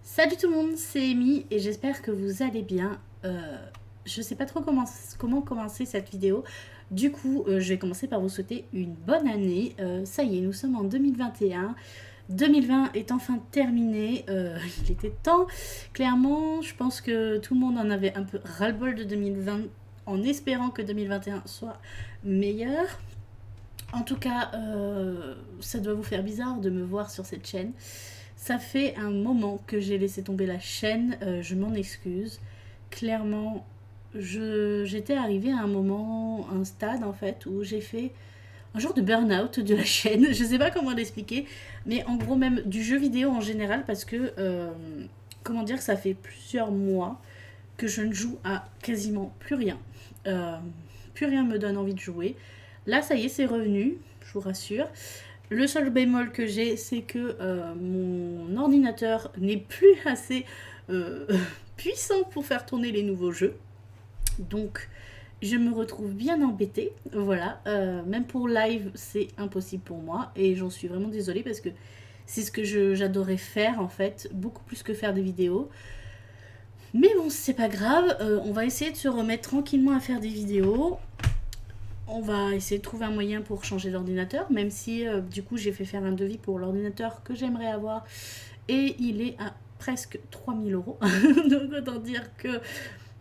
Salut tout le monde, c'est Amy et j'espère que vous allez bien. Je sais pas trop comment commencer cette vidéo. Du coup, je vais commencer par vous souhaiter une bonne année. Ça y est, nous sommes en 2021. 2020 est enfin terminé. Il était temps. Clairement, je pense que tout le monde en avait un peu ras-le-bol de 2020 en espérant que 2021 soit meilleur. En tout cas, ça doit vous faire bizarre de me voir sur cette chaîne. Ça fait un moment que j'ai laissé tomber la chaîne, je m'en excuse. Clairement, j'étais arrivée à un moment, un stade en fait, où j'ai fait un genre de burn-out de la chaîne. Je sais pas comment l'expliquer, mais en gros même du jeu vidéo en général, parce que, comment dire, ça fait plusieurs mois que je ne joue à quasiment plus rien. Euh, Plus rien me donne envie de jouer. Là, ça y est, c'est revenu, je vous rassure. Le seul bémol que j'ai, c'est que mon ordinateur n'est plus assez euh, puissant pour faire tourner les nouveaux jeux. Donc, je me retrouve bien embêtée. Voilà. Même pour live, c'est impossible pour moi. Et j'en suis vraiment désolée parce que c'est ce que j'adorais faire en fait, beaucoup plus que faire des vidéos. Mais bon, c'est pas grave. On va essayer de se remettre tranquillement à faire des vidéos. On va essayer de trouver un moyen pour changer d'ordinateur, même si du coup j'ai fait faire un devis pour l'ordinateur que j'aimerais avoir et il est à presque 3000 euros. Donc autant dire que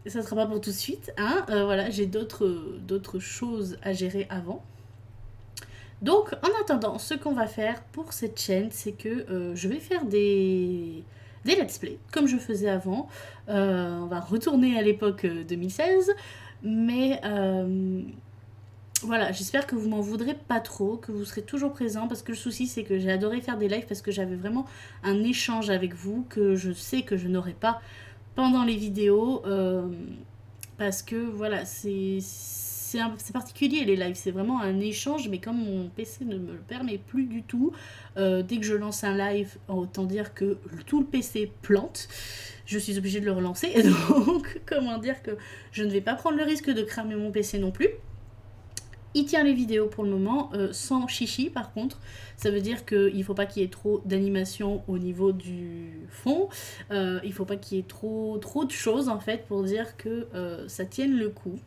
ça ne sera pas pour tout de suite. Hein. Voilà, j'ai d'autres choses à gérer avant. Donc en attendant, ce qu'on va faire pour cette chaîne, c'est que je vais faire des let's play, comme je faisais avant. On va retourner à l'époque 2016, mais voilà, j'espère que vous m'en voudrez pas trop, que vous serez toujours présent, parce que le souci c'est que j'ai adoré faire des lives parce que j'avais vraiment un échange avec vous que je sais que je n'aurai pas pendant les vidéos, parce que voilà, c'est particulier les lives, c'est vraiment un échange, mais comme mon PC ne me le permet plus du tout, dès que je lance un live, autant dire que tout le PC plante. Je suis obligée de le relancer, et donc comment dire que je ne vais pas prendre le risque de cramer mon PC non plus. Il tient les vidéos pour le moment, sans chichi par contre. Ça veut dire qu'il ne faut pas qu'il y ait trop d'animation au niveau du fond. Il ne faut pas qu'il y ait trop de choses en fait pour dire que ça tienne le coup.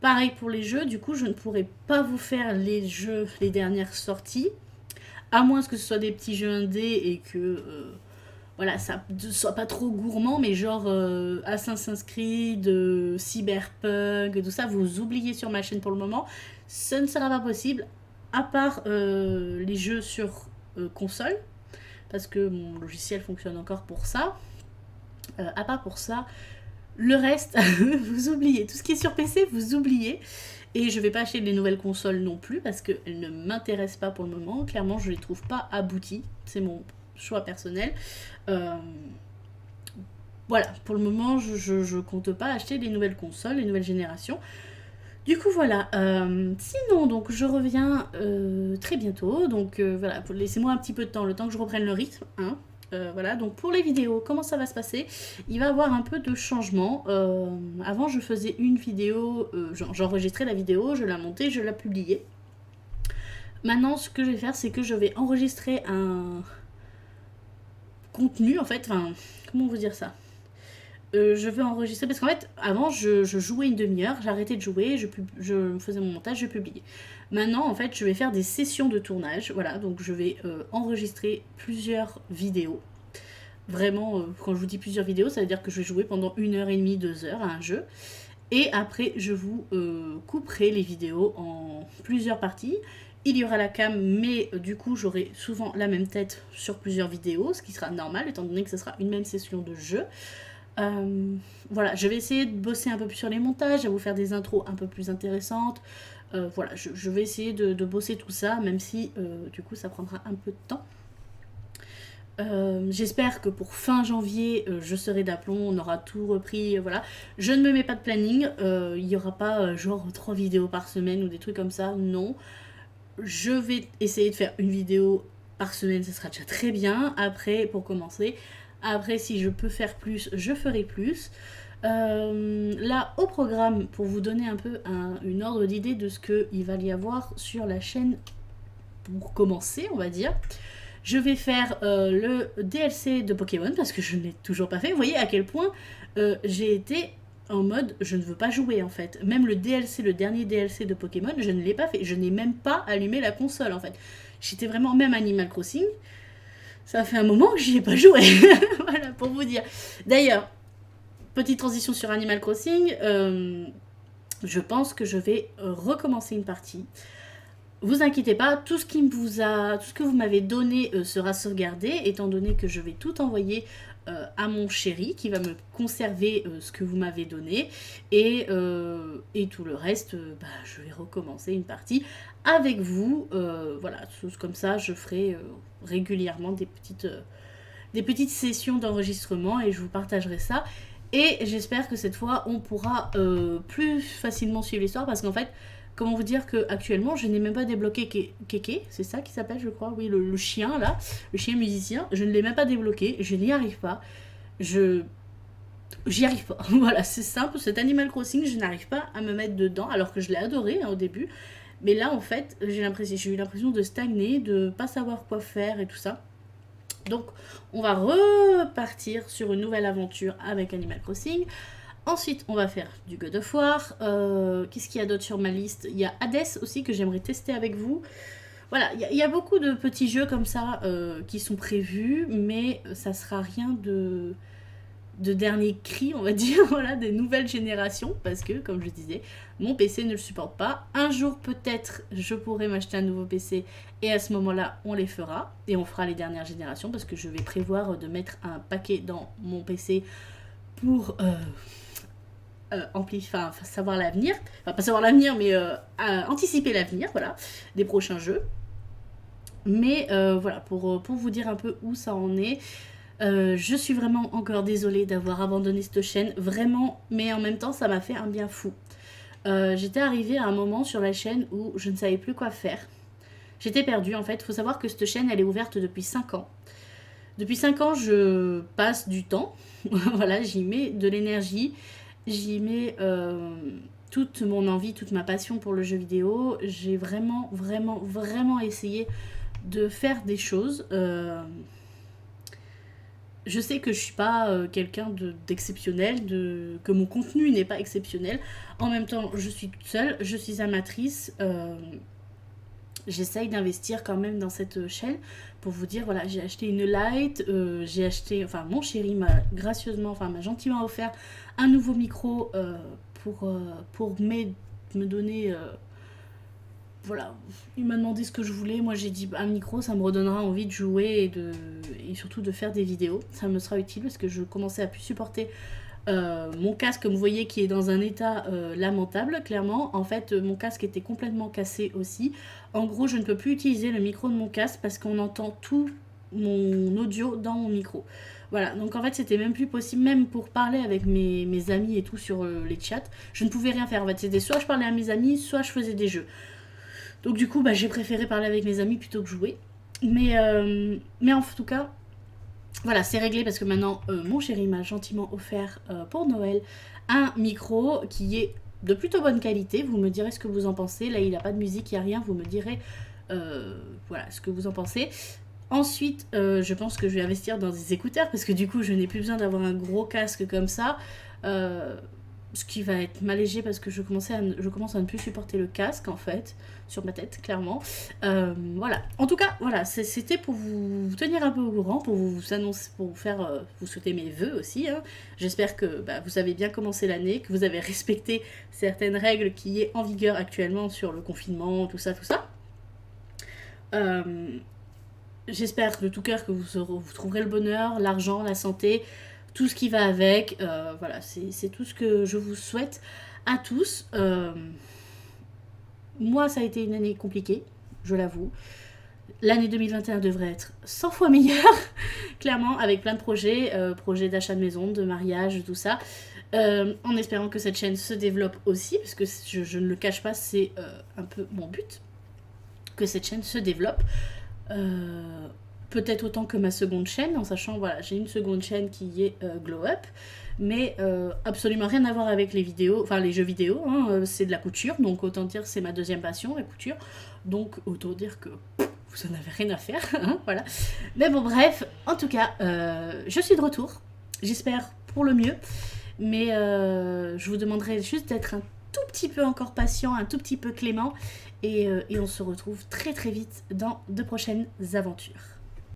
Pareil pour les jeux, du coup je ne pourrai pas vous faire les jeux, les dernières sorties. À moins que ce soit des petits jeux indés et que voilà, ça ne soit pas trop gourmand, mais genre Assassin's Creed, Cyberpunk, tout ça, vous oubliez sur ma chaîne pour le moment. Ce ne sera pas possible, à part les jeux sur console, parce que mon logiciel fonctionne encore pour ça. À part pour ça, le reste, vous oubliez. Tout ce qui est sur PC, vous oubliez. Et je vais pas acheter les nouvelles consoles non plus, parce qu'elles ne m'intéressent pas pour le moment. Clairement, je les trouve pas abouties. C'est mon choix personnel. Euh, voilà, pour le moment, je compte pas acheter les nouvelles consoles, les nouvelles générations. Du coup, voilà. Sinon, donc, je reviens très bientôt. Donc, voilà, laissez-moi un petit peu de temps, le temps que je reprenne le rythme. Hein. Voilà, donc pour les vidéos, comment ça va se passer? Il va y avoir un peu de changement. Avant, je faisais une vidéo, j'enregistrais la vidéo, je la montais, je la publiais. Maintenant, ce que je vais faire, c'est que je vais enregistrer un contenu, en fait. Enfin, comment vous dire ça? Je veux enregistrer parce qu'en fait avant je jouais une demi-heure, j'arrêtais de jouer, je faisais mon montage, je publiais. Maintenant en fait je vais faire des sessions de tournage, voilà, donc je vais enregistrer plusieurs vidéos. Vraiment, quand je vous dis plusieurs vidéos, ça veut dire que je vais jouer pendant 1 heure et demie, 2 heures à un jeu. Et après je vous couperai les vidéos en plusieurs parties. Il y aura la cam, mais du coup j'aurai souvent la même tête sur plusieurs vidéos, ce qui sera normal étant donné que ce sera une même session de jeu. Voilà, je vais essayer de bosser un peu plus sur les montages, à vous faire des intros un peu plus intéressantes. Voilà, je vais essayer de bosser tout ça, même si du coup ça prendra un peu de temps. J'espère que pour fin janvier, je serai d'aplomb, on aura tout repris, voilà. Je ne me mets pas de planning, il n'y aura pas genre 3 vidéos par semaine ou des trucs comme ça, non. Je vais essayer de faire une vidéo par semaine, ça sera déjà très bien. Après, pour commencer, après, si je peux faire plus, je ferai plus. Là, au programme, pour vous donner un peu une ordre d'idée de ce qu'il va y avoir sur la chaîne pour commencer, on va dire, Je vais faire le DLC de Pokémon parce que je ne l'ai toujours pas fait. Vous voyez à quel point j'ai été en mode je ne veux pas jouer en fait. Même le DLC, le dernier DLC de Pokémon, je ne l'ai pas fait. Je n'ai même pas allumé la console en fait. J'étais vraiment, même Animal Crossing, ça fait un moment que j'y ai pas joué. Voilà, pour vous dire. D'ailleurs, petite transition sur Animal Crossing, je pense que je vais recommencer une partie. Vous inquiétez pas, tout ce que vous m'avez donné sera sauvegardé, étant donné que je vais tout envoyer à mon chéri qui va me conserver ce que vous m'avez donné et tout le reste, je vais recommencer une partie avec vous. Voilà, comme ça, je ferai régulièrement des petites sessions d'enregistrement et je vous partagerai ça. Et j'espère que cette fois, on pourra plus facilement suivre l'histoire parce qu'en fait, comment vous dire que actuellement je n'ai même pas débloqué Keke, c'est ça qui s'appelle je crois, oui le chien là, le chien musicien, je ne l'ai même pas débloqué, je n'y arrive pas, j'y arrive pas, voilà c'est simple, cet Animal Crossing je n'arrive pas à me mettre dedans alors que je l'ai adoré au début, mais là en fait j'ai eu l'impression de stagner, de pas savoir quoi faire et tout ça. Donc on va repartir sur une nouvelle aventure avec Animal Crossing. Ensuite, on va faire du God of War. Qu'est-ce qu'il y a d'autre sur ma liste? Il y a Hades aussi que j'aimerais tester avec vous. Voilà, il y a beaucoup de petits jeux comme ça qui sont prévus, mais ça sera rien de dernier cri, on va dire, voilà, des nouvelles générations, parce que, comme je disais, mon PC ne le supporte pas. Un jour, peut-être, je pourrai m'acheter un nouveau PC, et à ce moment-là, on les fera, et on fera les dernières générations, parce que je vais prévoir de mettre un paquet dans mon PC pour savoir l'avenir, enfin pas savoir l'avenir, mais anticiper l'avenir, voilà, des prochains jeux. Mais voilà, pour vous dire un peu où ça en est, je suis vraiment encore désolée d'avoir abandonné cette chaîne, vraiment, mais en même temps, ça m'a fait un bien fou. J'étais arrivée à un moment sur la chaîne où je ne savais plus quoi faire. J'étais perdue, en fait. Il faut savoir que cette chaîne, elle est ouverte depuis 5 ans. Depuis 5 ans, je passe du temps. Voilà, j'y mets de l'énergie. J'y mets toute mon envie, toute ma passion pour le jeu vidéo. J'ai vraiment, vraiment, vraiment essayé de faire des choses. Je sais que je suis pas quelqu'un d'exceptionnel, que mon contenu n'est pas exceptionnel. En même temps, je suis toute seule, je suis amatrice. J'essaye d'investir quand même dans cette chaîne pour vous dire, voilà, j'ai acheté une light, mon chéri m'a gentiment offert un nouveau micro pour me donner, voilà, il m'a demandé ce que je voulais, moi j'ai dit un micro ça me redonnera envie de jouer et surtout de faire des vidéos, ça me sera utile parce que je commençais à plus supporter mon casque, comme vous voyez, qui est dans un état lamentable, clairement. En fait, mon casque était complètement cassé aussi. En gros, je ne peux plus utiliser le micro de mon casque parce qu'on entend tout mon audio dans mon micro. Voilà, donc en fait, c'était même plus possible, même pour parler avec mes amis et tout sur les chats. Je ne pouvais rien faire. En fait, c'était soit je parlais à mes amis, soit je faisais des jeux. Donc du coup, j'ai préféré parler avec mes amis plutôt que jouer. Mais en tout cas, voilà, c'est réglé parce que maintenant, mon chéri m'a gentiment offert pour Noël un micro qui est de plutôt bonne qualité. Vous me direz ce que vous en pensez. Là, il n'a pas de musique, il n'y a rien. Vous me direz voilà, ce que vous en pensez. Ensuite, je pense que je vais investir dans des écouteurs parce que du coup, je n'ai plus besoin d'avoir un gros casque comme ça. Ce qui va être mal léger parce que je commence à ne plus supporter le casque en fait sur ma tête, clairement. Voilà, en tout cas, voilà, c'était pour vous tenir un peu au courant, pour vous annoncer, pour vous faire vous souhaiter mes vœux aussi, hein. J'espère que vous avez bien commencé l'année, que vous avez respecté certaines règles qui est en vigueur actuellement sur le confinement, tout ça. J'espère de tout cœur que vous trouverez le bonheur, l'argent, la santé, tout ce qui va avec. Voilà, c'est tout ce que je vous souhaite à tous. Moi, ça a été une année compliquée, je l'avoue. L'année 2021 devrait être 100 fois meilleure, clairement, avec plein de projets, projets d'achat de maison, de mariage, tout ça. En espérant que cette chaîne se développe aussi, parce que je ne le cache pas, c'est un peu mon but, que cette chaîne se développe. Peut-être autant que ma seconde chaîne, en sachant, voilà, j'ai une seconde chaîne qui est Glow Up, mais absolument rien à voir avec les vidéos, enfin les jeux vidéo, hein, c'est de la couture, donc autant dire c'est ma deuxième passion, la couture, donc autant dire que vous en avez rien à faire, hein, voilà. Mais bon, bref, en tout cas, je suis de retour. J'espère pour le mieux. Mais je vous demanderai juste d'être un tout petit peu encore patient, un tout petit peu clément. Et on se retrouve très très vite dans de prochaines aventures.